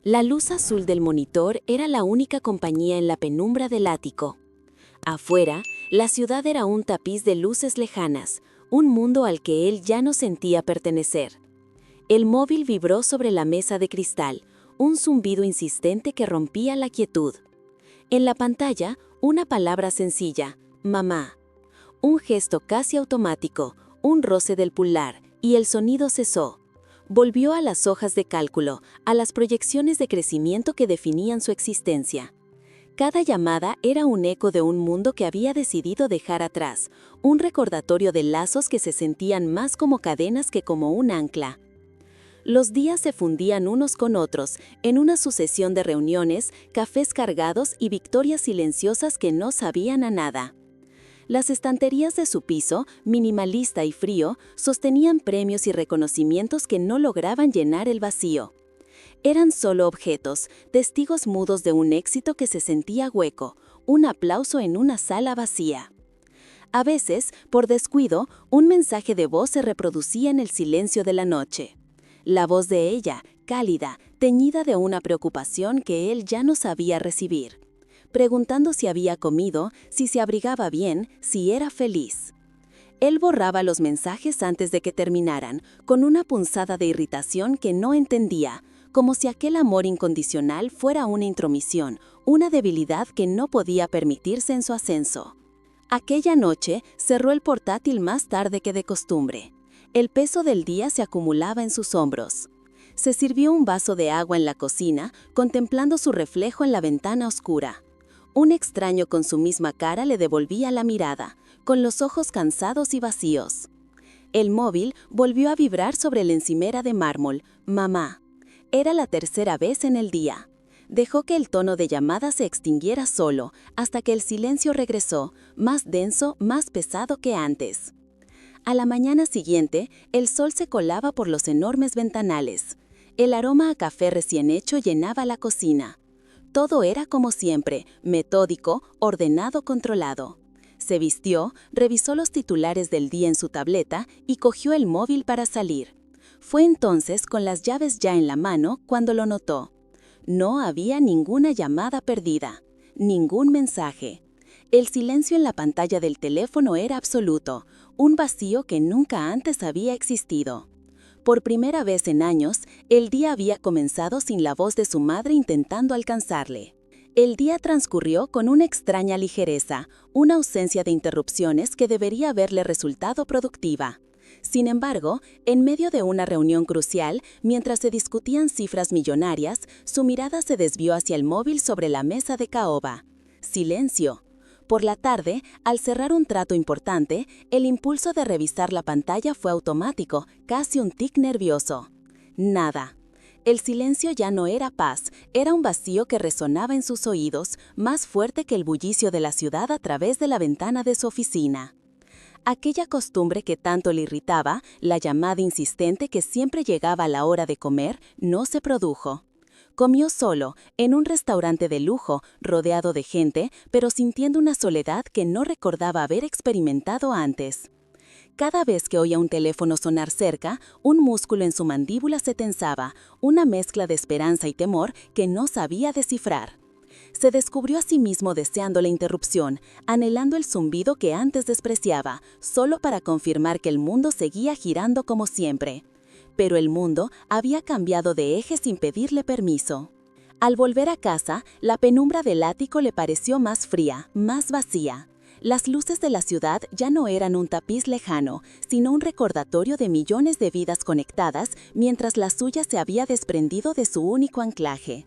La luz azul del monitor era la única compañía en la penumbra del ático. Afuera, la ciudad era un tapiz de luces lejanas, un mundo al que él ya no sentía pertenecer. El móvil vibró sobre la mesa de cristal, un zumbido insistente que rompía la quietud. En la pantalla, una palabra sencilla, mamá. Un gesto casi automático, un roce del pulgar, y el sonido cesó. Volvió a las hojas de cálculo, a las proyecciones de crecimiento que definían su existencia. Cada llamada era un eco de un mundo que había decidido dejar atrás, un recordatorio de lazos que se sentían más como cadenas que como un ancla. Los días se fundían unos con otros, en una sucesión de reuniones, cafés cargados y victorias silenciosas que no sabían a nada. Las estanterías de su piso, minimalista y frío, sostenían premios y reconocimientos que no lograban llenar el vacío. Eran solo objetos, testigos mudos de un éxito que se sentía hueco, un aplauso en una sala vacía. A veces, por descuido, un mensaje de voz se reproducía en el silencio de la noche. La voz de ella, cálida, teñida de una preocupación que él ya no sabía recibir, preguntando si había comido, si se abrigaba bien, si era feliz. Él borraba los mensajes antes de que terminaran, con una punzada de irritación que no entendía, como si aquel amor incondicional fuera una intromisión, una debilidad que no podía permitirse en su ascenso. Aquella noche cerró el portátil más tarde que de costumbre. El peso del día se acumulaba en sus hombros. Se sirvió un vaso de agua en la cocina, contemplando su reflejo en la ventana oscura. Un extraño con su misma cara le devolvía la mirada, con los ojos cansados y vacíos. El móvil volvió a vibrar sobre la encimera de mármol. Mamá. Era la tercera vez en el día. Dejó que el tono de llamada se extinguiera solo, hasta que el silencio regresó, más denso, más pesado que antes. A la mañana siguiente, el sol se colaba por los enormes ventanales. El aroma a café recién hecho llenaba la cocina. Todo era como siempre, metódico, ordenado, controlado. Se vistió, revisó los titulares del día en su tableta y cogió el móvil para salir. Fue entonces, con las llaves ya en la mano, cuando lo notó. No había ninguna llamada perdida, ningún mensaje. El silencio en la pantalla del teléfono era absoluto, un vacío que nunca antes había existido. Por primera vez en años, el día había comenzado sin la voz de su madre intentando alcanzarle. El día transcurrió con una extraña ligereza, una ausencia de interrupciones que debería haberle resultado productiva. Sin embargo, en medio de una reunión crucial, mientras se discutían cifras millonarias, su mirada se desvió hacia el móvil sobre la mesa de caoba. Silencio. Por la tarde, al cerrar un trato importante, el impulso de revisar la pantalla fue automático, casi un tic nervioso. Nada. El silencio ya no era paz, era un vacío que resonaba en sus oídos, más fuerte que el bullicio de la ciudad a través de la ventana de su oficina. Aquella costumbre que tanto le irritaba, la llamada insistente que siempre llegaba a la hora de comer, no se produjo. Comió solo, en un restaurante de lujo, rodeado de gente, pero sintiendo una soledad que no recordaba haber experimentado antes. Cada vez que oía un teléfono sonar cerca, un músculo en su mandíbula se tensaba, una mezcla de esperanza y temor que no sabía descifrar. Se descubrió a sí mismo deseando la interrupción, anhelando el zumbido que antes despreciaba, solo para confirmar que el mundo seguía girando como siempre. Pero el mundo había cambiado de eje sin pedirle permiso. Al volver a casa, la penumbra del ático le pareció más fría, más vacía. Las luces de la ciudad ya no eran un tapiz lejano, sino un recordatorio de millones de vidas conectadas mientras la suya se había desprendido de su único anclaje.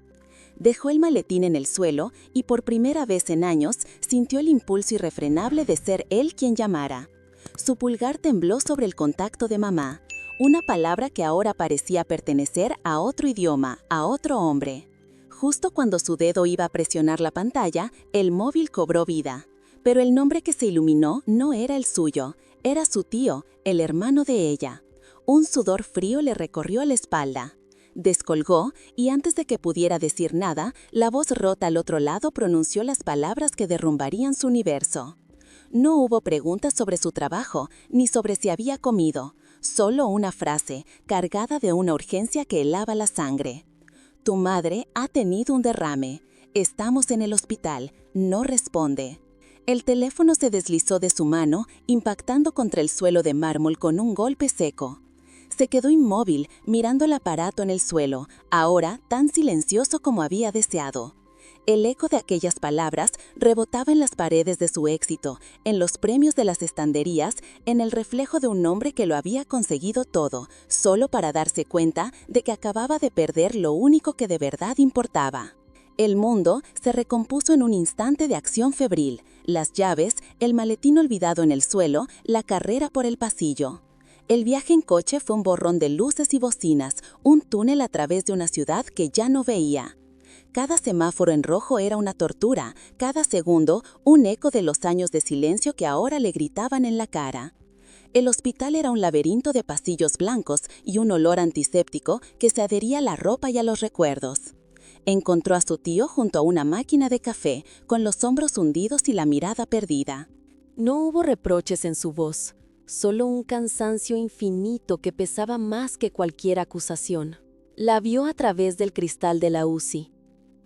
Dejó el maletín en el suelo y por primera vez en años sintió el impulso irrefrenable de ser él quien llamara. Su pulgar tembló sobre el contacto de mamá, una palabra que ahora parecía pertenecer a otro idioma, a otro hombre. Justo cuando su dedo iba a presionar la pantalla, el móvil cobró vida. Pero el nombre que se iluminó no era el suyo, era su tío, el hermano de ella. Un sudor frío le recorrió la espalda. Descolgó y antes de que pudiera decir nada, la voz rota al otro lado pronunció las palabras que derrumbarían su universo. No hubo preguntas sobre su trabajo, ni sobre si había comido. Solo una frase, cargada de una urgencia que helaba la sangre. Tu madre ha tenido un derrame. Estamos en el hospital. No responde. El teléfono se deslizó de su mano, impactando contra el suelo de mármol con un golpe seco. Se quedó inmóvil, mirando el aparato en el suelo, ahora tan silencioso como había deseado. El eco de aquellas palabras rebotaba en las paredes de su éxito, en los premios de las estanterías, en el reflejo de un hombre que lo había conseguido todo, solo para darse cuenta de que acababa de perder lo único que de verdad importaba. El mundo se recompuso en un instante de acción febril, las llaves, el maletín olvidado en el suelo, la carrera por el pasillo. El viaje en coche fue un borrón de luces y bocinas, un túnel a través de una ciudad que ya no veía. Cada semáforo en rojo era una tortura, cada segundo un eco de los años de silencio que ahora le gritaban en la cara. El hospital era un laberinto de pasillos blancos y un olor antiséptico que se adhería a la ropa y a los recuerdos. Encontró a su tío junto a una máquina de café, con los hombros hundidos y la mirada perdida. No hubo reproches en su voz, solo un cansancio infinito que pesaba más que cualquier acusación. La vio a través del cristal de la UCI.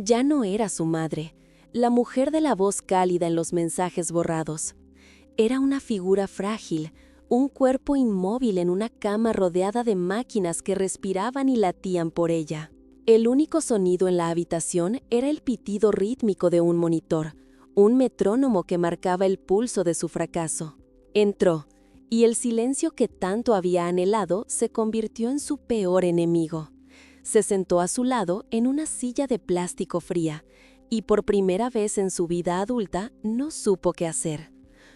Ya no era su madre, la mujer de la voz cálida en los mensajes borrados. Era una figura frágil, un cuerpo inmóvil en una cama rodeada de máquinas que respiraban y latían por ella. El único sonido en la habitación era el pitido rítmico de un monitor, un metrónomo que marcaba el pulso de su fracaso. Entró, y el silencio que tanto había anhelado se convirtió en su peor enemigo. Se sentó a su lado en una silla de plástico fría, y por primera vez en su vida adulta no supo qué hacer.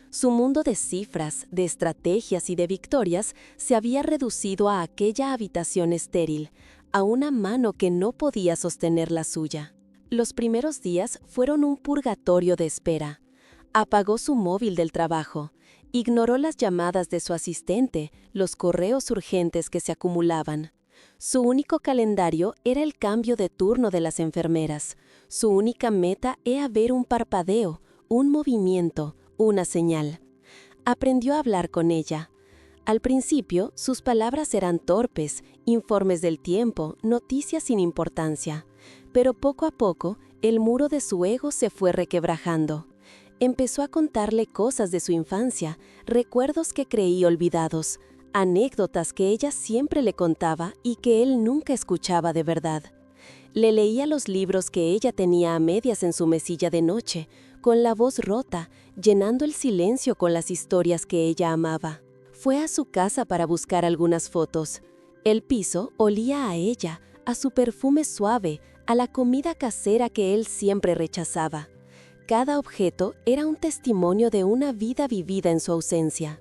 Su mundo de cifras, de estrategias y de victorias se había reducido a aquella habitación estéril, a una mano que no podía sostener la suya. Los primeros días fueron un purgatorio de espera. Apagó su móvil del trabajo, ignoró las llamadas de su asistente, los correos urgentes que se acumulaban. Su único calendario era el cambio de turno de las enfermeras. Su única meta era ver un parpadeo, un movimiento, una señal. Aprendió a hablar con ella. Al principio, sus palabras eran torpes, informes del tiempo, noticias sin importancia. Pero poco a poco, el muro de su ego se fue requebrajando. Empezó a contarle cosas de su infancia, recuerdos que creí olvidados, anécdotas que ella siempre le contaba y que él nunca escuchaba de verdad. Le leía los libros que ella tenía a medias en su mesilla de noche, con la voz rota, llenando el silencio con las historias que ella amaba. Fue a su casa para buscar algunas fotos. El piso olía a ella, a su perfume suave, a la comida casera que él siempre rechazaba. Cada objeto era un testimonio de una vida vivida en su ausencia.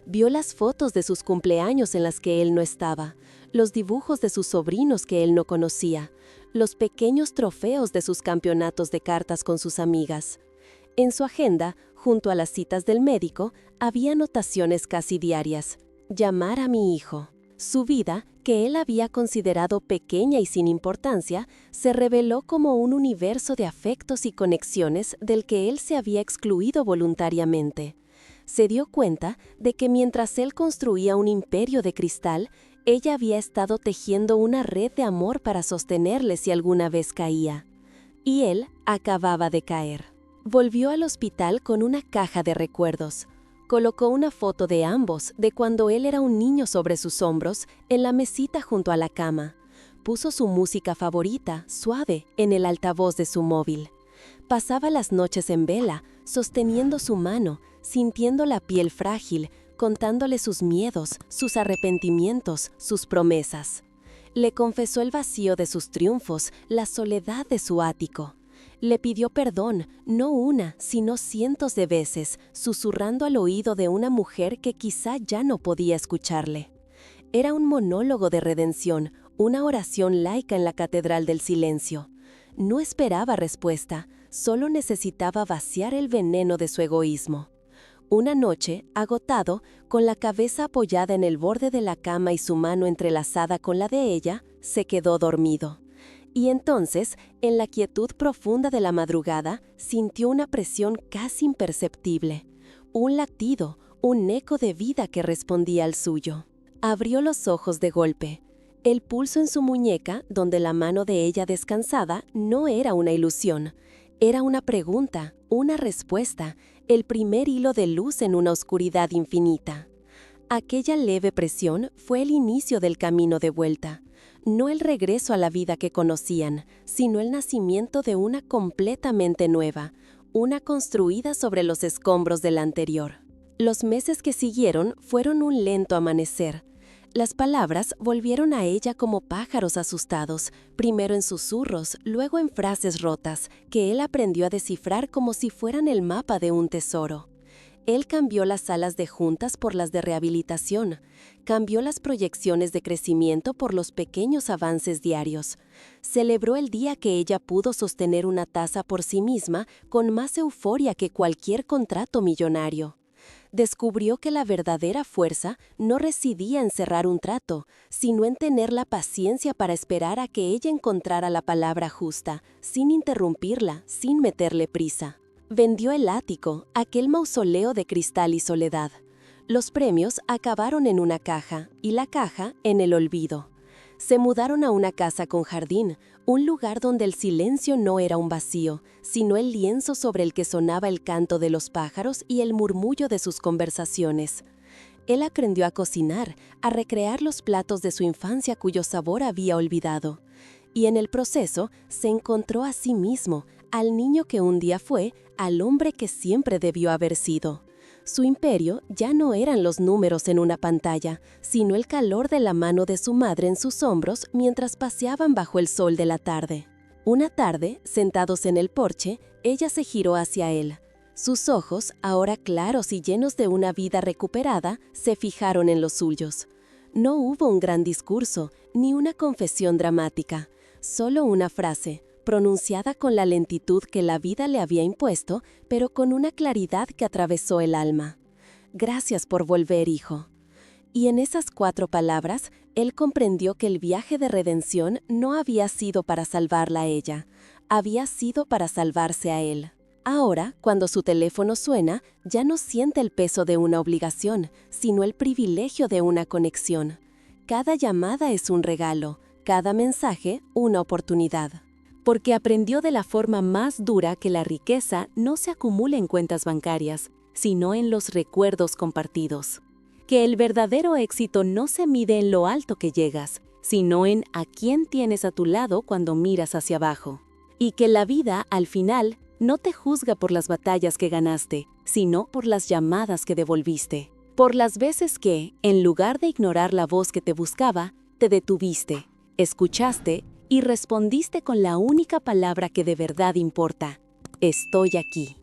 Vio las fotos de sus cumpleaños en las que él no estaba, los dibujos de sus sobrinos que él no conocía, los pequeños trofeos de sus campeonatos de cartas con sus amigas. En su agenda, junto a las citas del médico, había anotaciones casi diarias. Llamar a mi hijo. Su vida, que él había considerado pequeña y sin importancia, se reveló como un universo de afectos y conexiones del que él se había excluido voluntariamente. Se dio cuenta de que mientras él construía un imperio de cristal, ella había estado tejiendo una red de amor para sostenerle si alguna vez caía. Y él acababa de caer. Volvió al hospital con una caja de recuerdos. Colocó una foto de ambos, de cuando él era un niño sobre sus hombros, en la mesita junto a la cama. Puso su música favorita, suave, en el altavoz de su móvil. Pasaba las noches en vela, sosteniendo su mano, sintiendo la piel frágil, contándole sus miedos, sus arrepentimientos, sus promesas. Le confesó el vacío de sus triunfos, la soledad de su ático. Le pidió perdón, no una, sino cientos de veces, susurrando al oído de una mujer que quizá ya no podía escucharle. Era un monólogo de redención, una oración laica en la catedral del silencio. No esperaba respuesta, solo necesitaba vaciar el veneno de su egoísmo. Una noche, agotado, con la cabeza apoyada en el borde de la cama y su mano entrelazada con la de ella, se quedó dormido. Y entonces, en la quietud profunda de la madrugada, sintió una presión casi imperceptible, un latido, un eco de vida que respondía al suyo. Abrió los ojos de golpe. El pulso en su muñeca, donde la mano de ella descansaba, no era una ilusión. Era una pregunta, una respuesta, el primer hilo de luz en una oscuridad infinita. Aquella leve presión fue el inicio del camino de vuelta. No el regreso a la vida que conocían, sino el nacimiento de una completamente nueva, una construida sobre los escombros de la anterior. Los meses que siguieron fueron un lento amanecer. Las palabras volvieron a ella como pájaros asustados, primero en susurros, luego en frases rotas, que él aprendió a descifrar como si fueran el mapa de un tesoro. Él cambió las salas de juntas por las de rehabilitación, cambió las proyecciones de crecimiento por los pequeños avances diarios. Celebró el día que ella pudo sostener una taza por sí misma con más euforia que cualquier contrato millonario. Descubrió que la verdadera fuerza no residía en cerrar un trato, sino en tener la paciencia para esperar a que ella encontrara la palabra justa, sin interrumpirla, sin meterle prisa. Vendió el ático, aquel mausoleo de cristal y soledad. Los premios acabaron en una caja, y la caja en el olvido. Se mudaron a una casa con jardín, un lugar donde el silencio no era un vacío, sino el lienzo sobre el que sonaba el canto de los pájaros y el murmullo de sus conversaciones. Él aprendió a cocinar, a recrear los platos de su infancia cuyo sabor había olvidado. Y en el proceso se encontró a sí mismo, al niño que un día fue, al hombre que siempre debió haber sido. Su imperio ya no eran los números en una pantalla, sino el calor de la mano de su madre en sus hombros mientras paseaban bajo el sol de la tarde. Una tarde, sentados en el porche, ella se giró hacia él. Sus ojos, ahora claros y llenos de una vida recuperada, se fijaron en los suyos. No hubo un gran discurso, ni una confesión dramática, solo una frase, pronunciada con la lentitud que la vida le había impuesto, pero con una claridad que atravesó el alma. «Gracias por volver, hijo». Y en esas 4 palabras, él comprendió que el viaje de redención no había sido para salvarla a ella, había sido para salvarse a él. Ahora, cuando su teléfono suena, ya no siente el peso de una obligación, sino el privilegio de una conexión. Cada llamada es un regalo, cada mensaje una oportunidad. Porque aprendió de la forma más dura que la riqueza no se acumula en cuentas bancarias, sino en los recuerdos compartidos. Que el verdadero éxito no se mide en lo alto que llegas, sino en a quién tienes a tu lado cuando miras hacia abajo. Y que la vida, al final, no te juzga por las batallas que ganaste, sino por las llamadas que devolviste. Por las veces que, en lugar de ignorar la voz que te buscaba, te detuviste, escuchaste y respondiste con la única palabra que de verdad importa: estoy aquí.